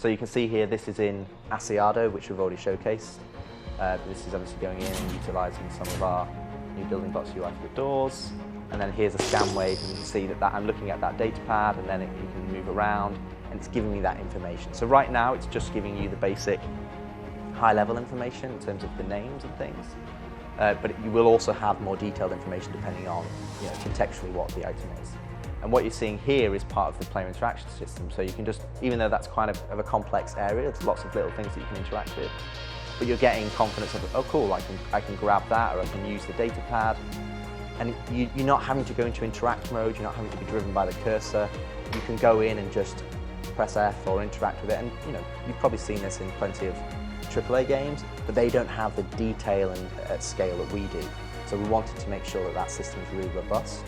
So you can see here, this is in Asiado, which we've already showcased. This is obviously going in and utilising some of our new building blocks UI for the doors. And then here's a scan wave, and you can see that I'm looking at that data pad, and then you can move around, and it's giving me that information. So right now, it's just giving you the basic high-level information in terms of the names and things. But you will also have more detailed information depending on, contextually what the item is. And what you're seeing here is part of the player interaction system. So you can just, even though that's kind of a complex area, there's lots of little things that you can interact with, but you're getting confidence of, oh cool, I can grab that, or I can use the data pad. And you're not having to go into interact mode, you're not having to be driven by the cursor. You can go in and just press F or interact with it. And you've probably seen this in plenty of AAA games, but they don't have the detail and at scale that we do. So we wanted to make sure that that system is really robust.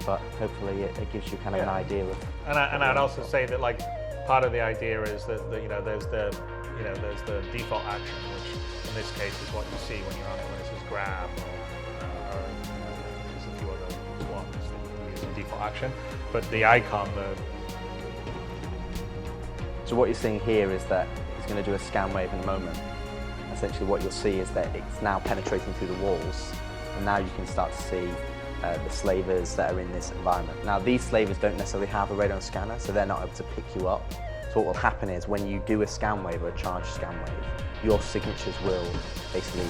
But hopefully it gives you kind of an idea of. And I'd also say that part of the idea is that there's the default action, which in this case is what you see when you're on it, when it says grab, or there's a few other blocks that you use in default action. But the icon, So what you're seeing here is that he's going to do a scan wave in a moment. Essentially what you'll see is that it's now penetrating through the walls, and now you can start to see the slavers that are in this environment. Now these slavers don't necessarily have a radar scanner, so they're not able to pick you up. So what will happen is when you do a scan wave or a charge scan wave, your signatures will basically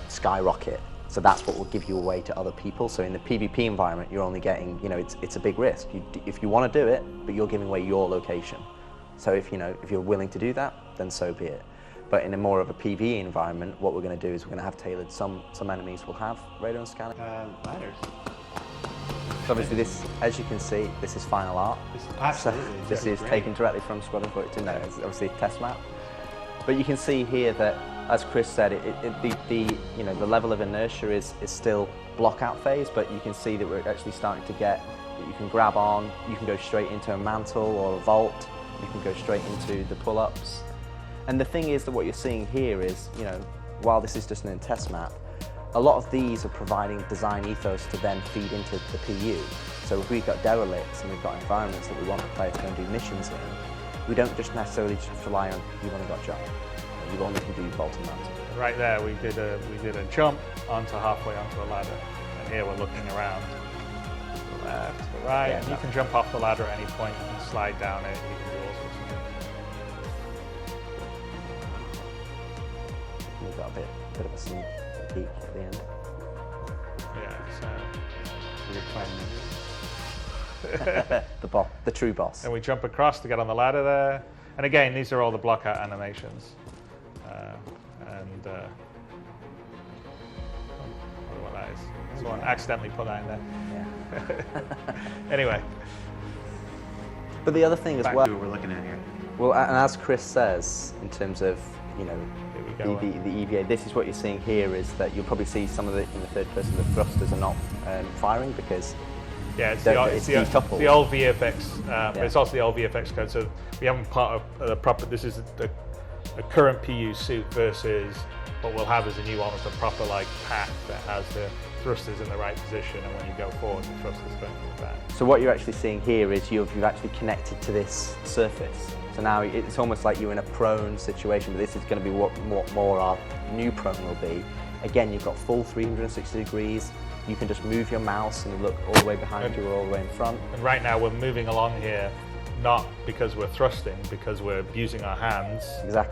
skyrocket. So that's what will give you away to other people. So in the PvP environment, you're only getting, it's a big risk. If you want to do it, but you're giving away your location. So if you're willing to do that, then so be it. But in a more of a PvE environment, what we're going to do is we're going to have tailored. Some enemies will have radar and scanner. Ladders. So obviously this, as you can see, this is final art. This is taken directly from Squadron 42. No, it's obviously a test map. But you can see here that, as Chris said, the level of inertia is still block out phase, but you can see that we're actually starting to get that you can grab on, you can go straight into a mantle or a vault, you can go straight into the pull-ups. And the thing is that what you're seeing here is, while this is just an test map, a lot of these are providing design ethos to then feed into the PU. So if we've got derelicts and we've got environments that we want the player to go and do missions in, we don't just necessarily just rely on you've only got jump. You only can do vault and mantle. Right there, we did a jump onto halfway onto a ladder, and here we're looking around to the left, to the right. And you can jump off the ladder at any point. You can slide down it. You can do all sorts of things. We've got a bit of a sneak peek at the end. Yeah, so we're playing the true boss. And we jump across to get on the ladder there. And again, these are all the block out animations. I wonder what that is. Someone accidentally put that in there. Yeah. Anyway. But the other thing as well. Back to what we're looking at here. Well, and as Chris says, in terms of the EVA, this is what you're seeing here is that you'll probably see some of it in the third person. The thrusters are not firing because it's the old VFX, but it's also the old VFX code. So we haven't part of the proper. This is a current PU suit versus what we'll have as a new one with a proper pack that has the thrusters in the right position, and when you go forward, the thrusters go in the back. So what you're actually seeing here is you've actually connected to this surface. So now it's almost like you're in a prone situation, but this is going to be what more our new prone will be. Again, you've got full 360 degrees. You can just move your mouse and look all the way behind you or all the way in front. And right now we're moving along here, not because we're thrusting, because we're using our hands to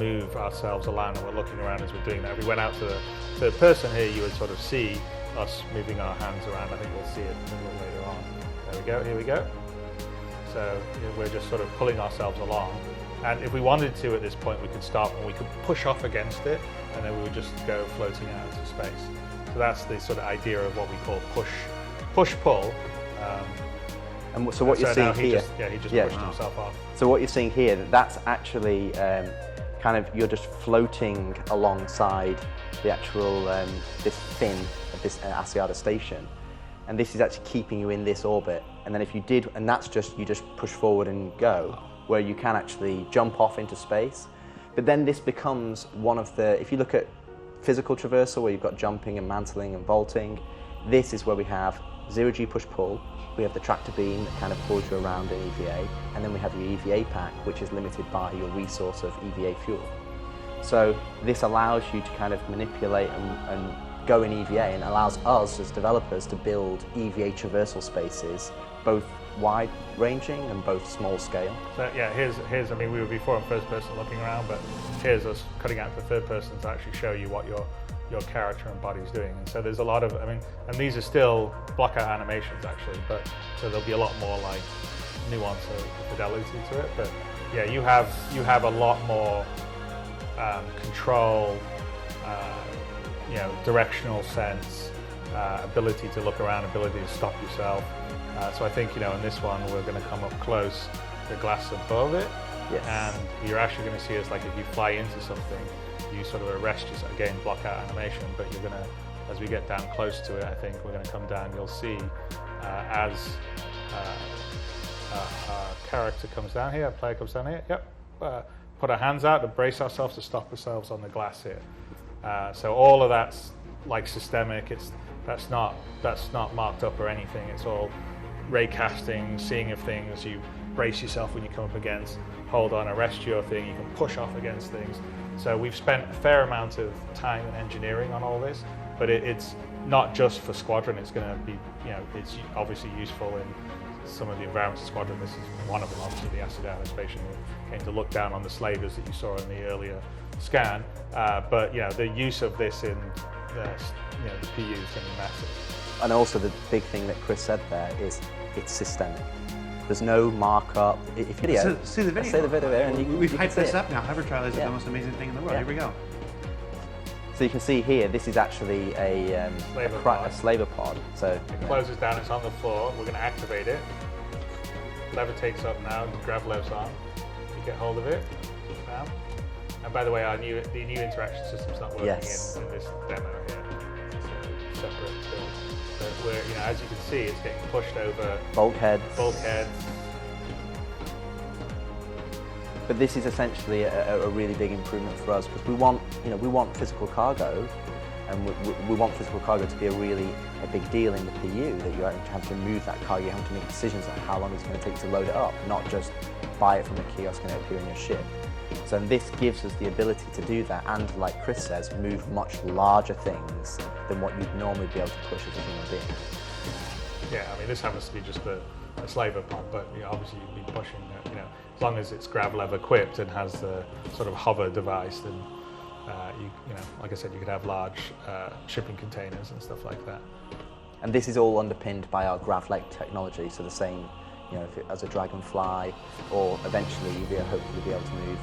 move ourselves along, and we're looking around as we're doing that. If we went out to the third person here, you would sort of see us moving our hands around. I think we'll see it a little later on. There we go, here we go. So we're just sort of pulling ourselves along. And if we wanted to at this point, we could stop and we could push off against it, and then we would just go floating out into space. So that's the sort of idea of what we call push-pull. And so what you're seeing here, he just pushed himself off. So what you're seeing here, that's actually kind of, you're just floating alongside the actual this fin of this Asiado station, and this is actually keeping you in this orbit. And then if you did, and that's just, you just push forward and go, where you can actually jump off into space. But then this becomes one of the, if you look at physical traversal where you've got jumping and mantling and vaulting, this is where we have 0G push-pull, we have the tractor beam that kind of pulls you around an EVA, and then we have your EVA pack, which is limited by your resource of EVA fuel. So this allows you to kind of manipulate and go in EVA, and allows us as developers to build EVA traversal spaces, both wide-ranging and both small scale. So yeah, here's I mean, we were before in first person looking around, but here's us cutting out to third person to actually show you what your character and body is doing. And so there's a lot of, I mean, and these are still block-out animations actually, but so there'll be a lot more like nuance or fidelity to it. But yeah, you have a lot more control, you know, directional sense, ability to look around, ability to stop yourself. So I think, you know, in this one we're going to come up close to the glass above it, yes. And you're actually going to see us, like if you fly into something, you sort of arrest yourself, again, block out animation, but you're going to, as we get down close to it, I think we're going to come down, you'll see as our character comes down here, our player comes down here, yep, put our hands out to brace ourselves, to stop ourselves on the glass here. So all of that's like systemic, that's not marked up or anything, it's all ray casting, seeing of things, you brace yourself when you come up against, hold on, arrest your thing, you can push off against things. So we've spent a fair amount of time and engineering on all this, but it's not just for Squadron, it's going to be, you know, it's obviously useful in some of the environments of Squadron. This is one of them, obviously the acid animation. We came to look down on the slavers that you saw in the earlier scan, but yeah, the use of this in the, you know, the PU is going to be massive. And also the big thing that Chris said there is it's systemic. There's no markup. If video, see the video. Say the video there, and we've hyped this up now. Hover trial is the most amazing thing in the world. Yeah. Here we go. So you can see here, this is actually a slaver pod. So it closes down. It's on the floor. We're going to activate it. Lever takes up now. Grab lever's on. You get hold of it. Down. And by the way, the new interaction system's not working in this demo here. It's a separate build. But we're, you know, as you can see, it's getting pushed over bulkheads. But this is essentially a really big improvement for us, because we want physical cargo, and we want physical cargo to be a big deal in the PU, that you have to move that cargo, you have to make decisions on how long it's going to take to load it up, not just buy it from a kiosk and it'll appear in your ship. So this gives us the ability to do that, and like Chris says, move much larger things than what you'd normally be able to push as a human being. Yeah, I mean, this happens to be just a slaver pod, but you know, obviously you'd be pushing it, you know, as long as it's grab lever equipped and has the sort of hover device, then you know, like I said, you could have large shipping containers and stuff like that. And this is all underpinned by our grav leg technology, so the same, you know, as a Dragonfly, or eventually you'll hopefully be able to move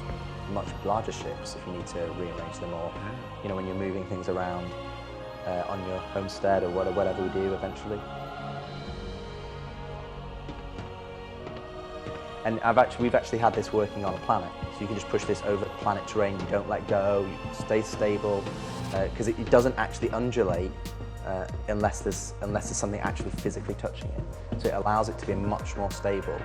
much larger ships if you need to rearrange them, or you know, when you're moving things around on your homestead or whatever we do eventually. And we've actually had this working on a planet, so you can just push this over planet terrain. You don't let go, you stay stable, because it doesn't actually undulate unless there's something actually physically touching it. So it allows it to be much more stable.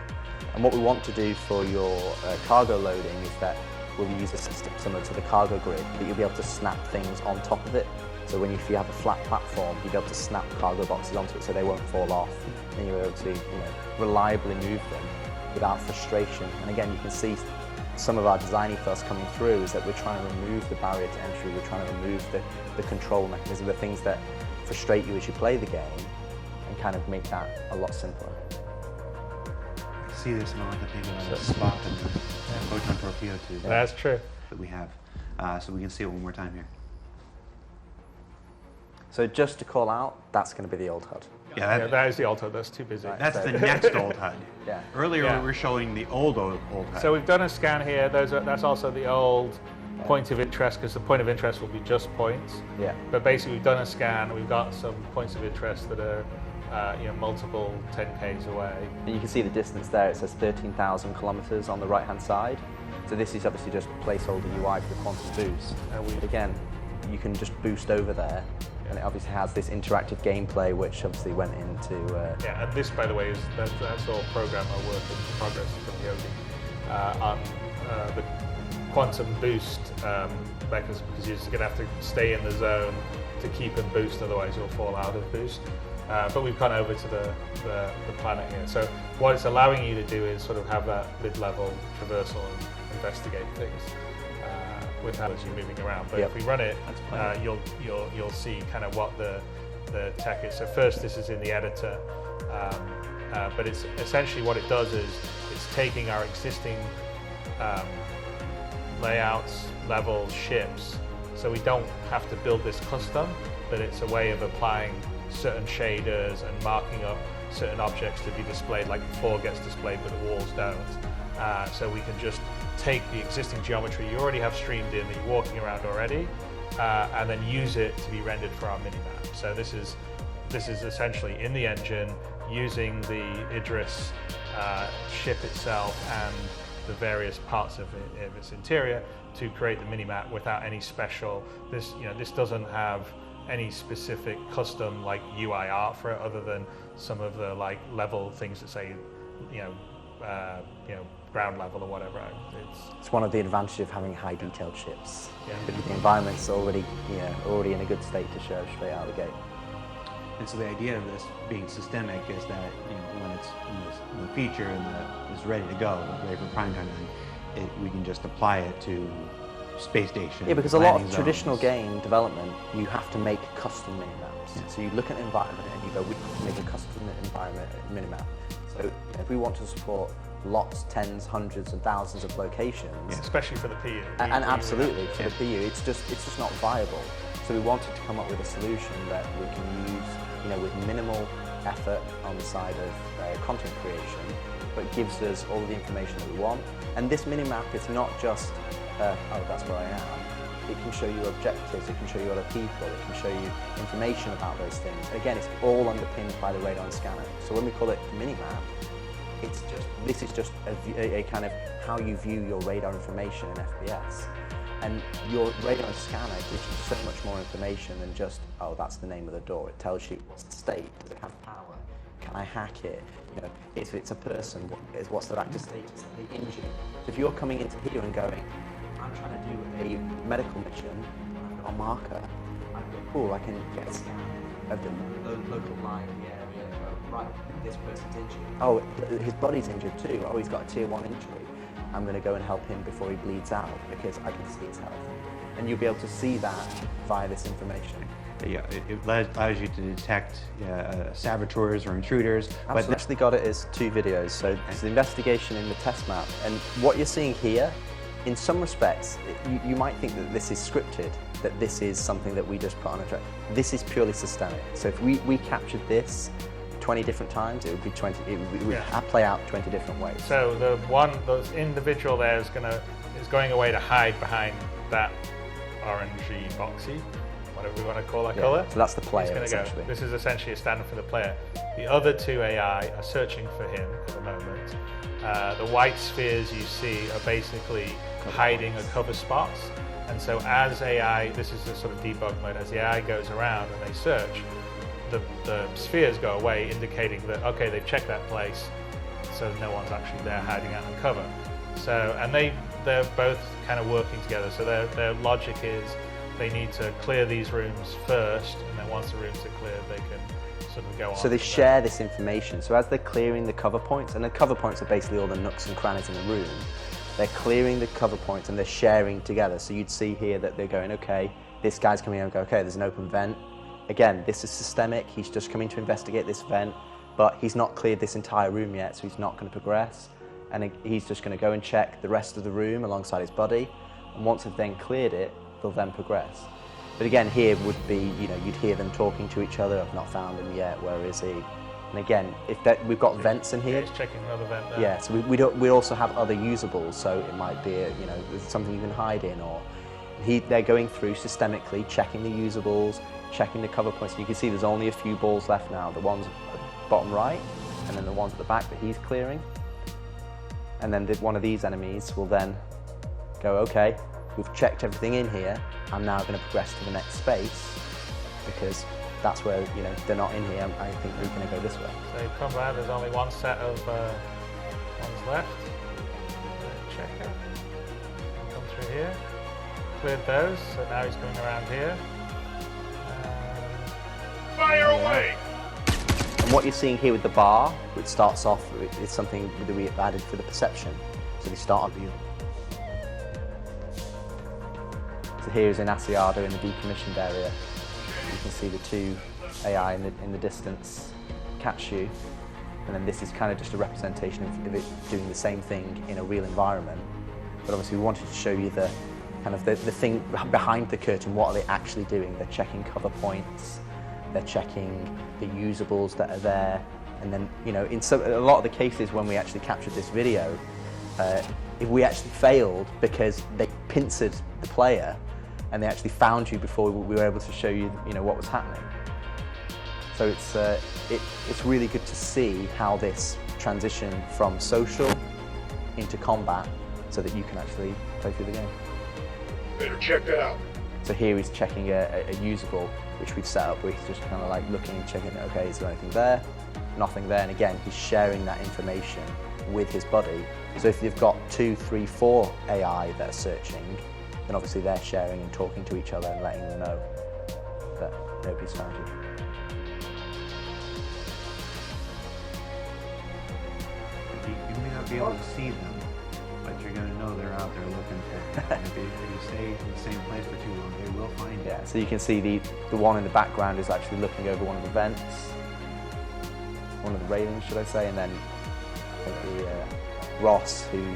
And what we want to do for your cargo loading is that we'll use a system similar to the cargo grid, but you'll be able to snap things on top of it. So if you have a flat platform, you'll be able to snap cargo boxes onto it so they won't fall off, and you're able to, you know, reliably move them without frustration. And again, you can see some of our design ethos coming through is that we're trying to remove the barrier to entry, we're trying to remove the control mechanism, the things that frustrate you as you play the game, and kind of make that a lot simpler. I see this in all the thing about the Spock and the photon torpedo tube. That's true. That we have. So we can see it one more time here. So just to call out, that's going to be the old HUD. Yeah, that is the old HUD. That's too busy. Right. That's the next old HUD. Yeah. Earlier we were showing the old HUD. So we've done a scan here. That's also the old point of interest, because the point of interest will be just points. Yeah. But basically, we've done a scan. We've got some points of interest that are you know, multiple 10Ks away. And you can see the distance there. It says 13,000 kilometers on the right-hand side. So this is obviously just placeholder UI for the quantum boost. But again, you can just boost over there. And it obviously has this interactive gameplay, which obviously went into... Yeah, and this, by the way, that's all programmer work in progress from Yogi on the quantum boost mechanism, because you're just going to have to stay in the zone to keep and boost, otherwise you'll fall out of boost. but we've gone over to the planet here. So what it's allowing you to do is sort of have that mid-level traversal and investigate things with how as you're moving around. But if we run it, you'll see kind of what the tech is. So first, this is in the editor, but it's essentially what it does is it's taking our existing layouts, levels, ships, so we don't have to build this custom, but it's a way of applying certain shaders and marking up certain objects to be displayed, like the floor gets displayed but the walls don't. So we can just take the existing geometry you already have streamed in that you're walking around already, and then use it to be rendered for our minimap. So this is essentially in the engine using the Idris ship itself and the various parts of its interior to create the minimap without any special. This doesn't have any specific custom like UI art for it, other than some of the like level things that say, ground level or whatever. It's one of the advantages of having high detailed ships. Yeah. Because the environment's already in a good state to show straight out of the gate. And so the idea of this being systemic is that when it's the feature and it's ready to go, ready for prime time, we can just apply it to space station. Yeah, because a lot of traditional game development, you have to make custom minimaps. Yeah. So you look at an environment and you go, we have to make a custom environment minimap. So if we want to support lots, tens, hundreds and thousands of locations. Yeah, especially for the PU. And absolutely, for the PU, it's just not viable. So we wanted to come up with a solution that we can use with minimal effort on the side of content creation, but gives us all the information that we want. And this minimap is not just, oh, that's where I am. It can show you objectives, it can show you other people, it can show you information about those things. Again, it's all underpinned by the radar and scanner. So when we call it minimap, this is just a kind of how you view your radar information in FPS. And your radar scanner gives you so much more information than just, oh, that's the name of the door. It tells you what's the state, does it have power, can I hack it? If it's a person, what's their active status, are they injured? So if you're coming into here and going, I'm trying to do a medical mission, I've got a marker, cool, I can get a scan of the local line in the area, right, this person's injured. Oh, his body's injured too, oh, he's got a tier 1 injury. I'm going to go and help him before he bleeds out because I can see his health. And you'll be able to see that via this information. Yeah, it allows you to detect saboteurs or intruders. But I've actually got it as 2 videos. So it's the investigation in the test map. And what you're seeing here, in some respects, you might think that this is scripted, that this is something that we just put on a track. This is purely systemic. So if we captured this 20 different times, it would be 20. It would play out 20 different ways. So those individual there is going away to hide behind that orangey boxy, whatever we want to call that color. So that's the player. Essentially. This is essentially a standard for the player. The other 2 AI are searching for him at the moment. The white spheres you see are basically hiding a cover spots. And so as AI, this is a sort of debug mode, as the AI goes around and they search, the spheres go away, indicating that, okay, they've checked that place, so no one's actually there hiding out in cover. So, and they're both kind of working together. So their logic is they need to clear these rooms first, and then once the rooms are cleared, they can sort of go on. So they share this information. So as they're clearing the cover points, and the cover points are basically all the nooks and crannies in the room, they're clearing the cover points and they're sharing together. So you'd see here that they're going, okay, this guy's coming in and go, okay, there's an open vent. Again, this is systemic. He's just coming to investigate this vent, but he's not cleared this entire room yet, so he's not going to progress. And he's just going to go and check the rest of the room alongside his buddy. And once they've then cleared it, they'll then progress. But again, here would be, you'd hear them talking to each other. I've not found him yet. Where is he? And again, we've got vents in here. Yeah, he's checking another vent there. Yeah, so we also have other usables. So it might be, there's something you can hide in, or they're going through systemically, checking the usables, checking the cover points. And you can see there's only a few balls left now. The ones at the bottom right, and then the ones at the back that he's clearing. And then one of these enemies will then go, okay, we've checked everything in here. I'm now going to progress to the next space because that's where, they're not in here. I think we're going to go this way. So you come around, there's only one set of ones left. Check it. Come through here. Cleared those, so now he's coming around here. Fire away! what you're seeing here with the bar, which starts off, is something that we've added for the perception. So they start on view. So here is in Asiado in the decommissioned area. You can see the two AI in the distance catch you. And then this is kind of just a representation of it doing the same thing in a real environment. But obviously we wanted to show you the kind of the thing behind the curtain. What are they actually doing? They're checking cover points, they're checking the usables that are there. And then, you know, in a lot of the cases when we actually captured this video, if we actually failed because they pincered the player and they actually found you before we were able to show you, you know, what was happening. So it's really good to see how this transition from social into combat so that you can actually play through the game. Better check that out. So here he's checking a usable, which we've set up where he's just kind of like looking and checking, okay, is there anything there? Nothing there. And again, he's sharing that information with his buddy. So if you've got 2, 3, 4 AI that are searching, then obviously they're sharing and talking to each other and letting them know that nobody's found you. You may not be able to see them, but you're going to know they're out there looking for you. If you stay in the same place for too long, they will find you. Yeah, so you can see the one in the background is actually looking over one of the vents, one of the railings, should I say, and then I think the Ross, who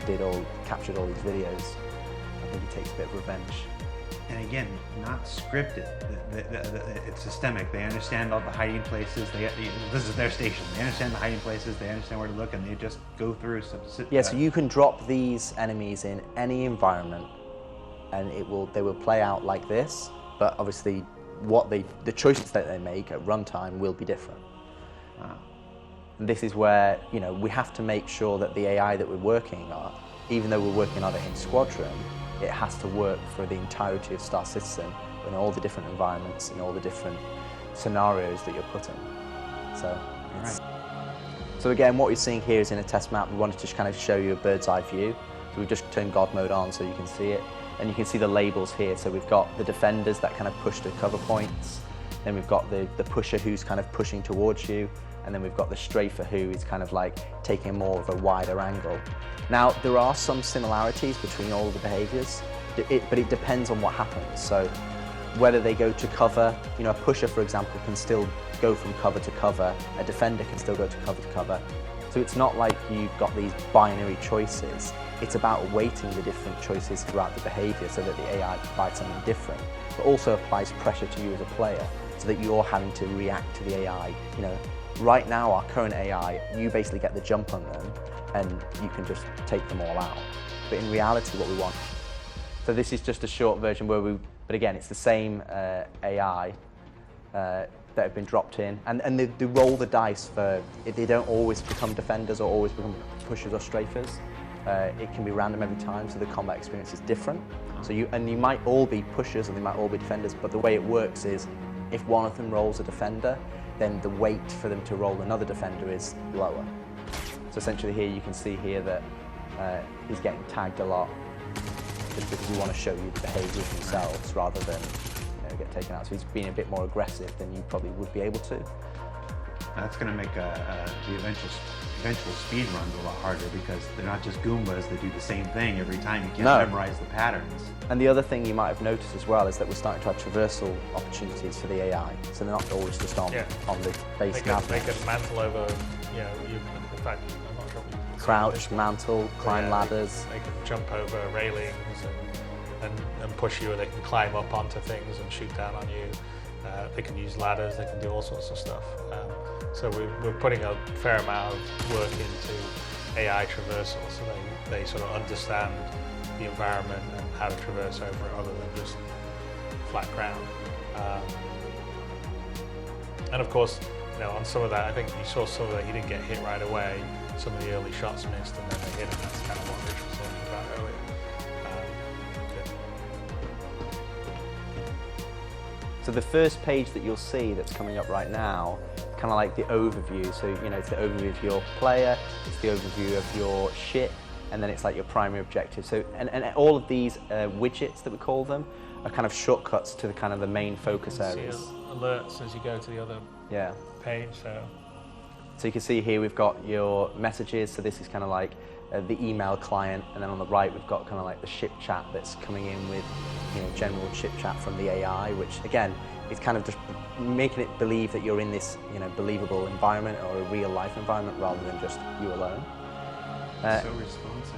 captured all these videos, I think he takes a bit of revenge. And again, not scripted. It's systemic. They understand all the hiding places. This is their station. They understand the hiding places. They understand where to look, and they just go through some. Yeah, so you can drop these enemies in any environment, and they will play out like this. But obviously, the choices that they make at runtime will be different. Wow. And this is where, you know, we have to make sure that the AI that we're working on, even though we're working on it in Squadron, it has to work for the entirety of Star Citizen in all the different environments, in all the different scenarios that you're put in. So again, what you're seeing here is in a test map. We wanted to just kind of show you a bird's eye view. So we've just turned God mode on so you can see it. And you can see the labels here. So we've got the defenders that kind of push to cover points. Then we've got the pusher who's kind of pushing towards you. And then we've got the strafer who is kind of like taking more of a wider angle. Now, there are some similarities between all of the behaviors, but it depends on what happens. So whether they go to cover, you know, a pusher, for example, can still go from cover to cover. A defender can still go to cover. So it's not like you've got these binary choices. It's about weighting the different choices throughout the behavior so that the AI provides something different, but also applies pressure to you as a player so that you're having to react to the AI. You know, right now, our current AI, you basically get the jump on them and you can just take them all out. But in reality, what we want. So this is just a short version where but again, it's the same AI that have been dropped in. And they roll the dice for, they don't always become defenders or always become pushers or strafers. It can be random every time, so the combat experience is different. So you might all be pushers and they might all be defenders, but the way it works is if one of them rolls a defender, then the weight for them to roll another defender is lower. So essentially here you can see here that he's getting tagged a lot just because we want to show you the behaviours themselves rather than, you know, get taken out. So he's being a bit more aggressive than you probably would be able to. That's going to make the eventual speed runs a lot harder because they're not just Goombas that do the same thing every time. You can't memorize the patterns. And the other thing you might have noticed as well is that we're starting to have traversal opportunities for the AI. So they're not always just on the base nav. They can mantle over, you know, in fact, I'm not sure. Crouch, mantle, climb ladders. They can jump over railings and push you, or they can climb up onto things and shoot down on you. They can use ladders, they can do all sorts of stuff. So we're putting a fair amount of work into AI traversal so they sort of understand the environment and how to traverse over it other than just flat ground. And of course, you know, on some of that, I think you saw some of that he didn't get hit right away. Some of the early shots missed and then they hit, and that's kind of what Rich was talking about earlier. So the first page that you'll see that's coming up right now, kind of like the overview. So, you know, it's the overview of your player, it's the overview of your ship, and then it's like your primary objective. So, and all of these widgets that we call them are kind of shortcuts to the kind of the main focus areas. See alerts as you go to the other page. So So you can see here we've got your messages, so this is kind of like the email client, and then on the right we've got kind of like the ship chat that's coming in with, you know, general chit chat from the AI, which again is kind of just making it believe that you're in this, you know, believable environment or a real life environment rather than just you alone. So responsive.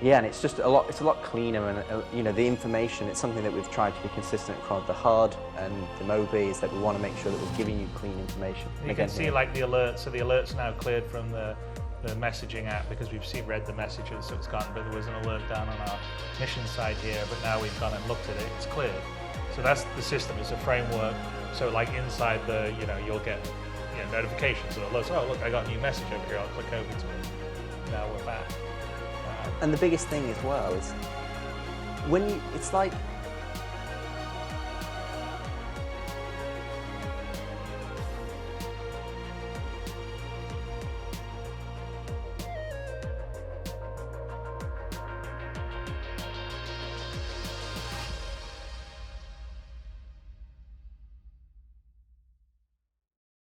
Yeah, and it's just a lot cleaner, and you know, the information, it's something that we've tried to be consistent across the HUD and the MOBI, is that we want to make sure that we're giving you clean information. You can see like the alerts, so the alert's now cleared from the messaging app because we've read the messages, so it's gone, but there was an alert down on our mission side here, but now we've gone and looked at it, it's cleared. So that's the system, it's a framework, so like inside the, you know, you'll get, you know, notifications or alerts, oh look, I got a new message over here, I'll click over to it, now we're back. And the biggest thing as well is when you, it's like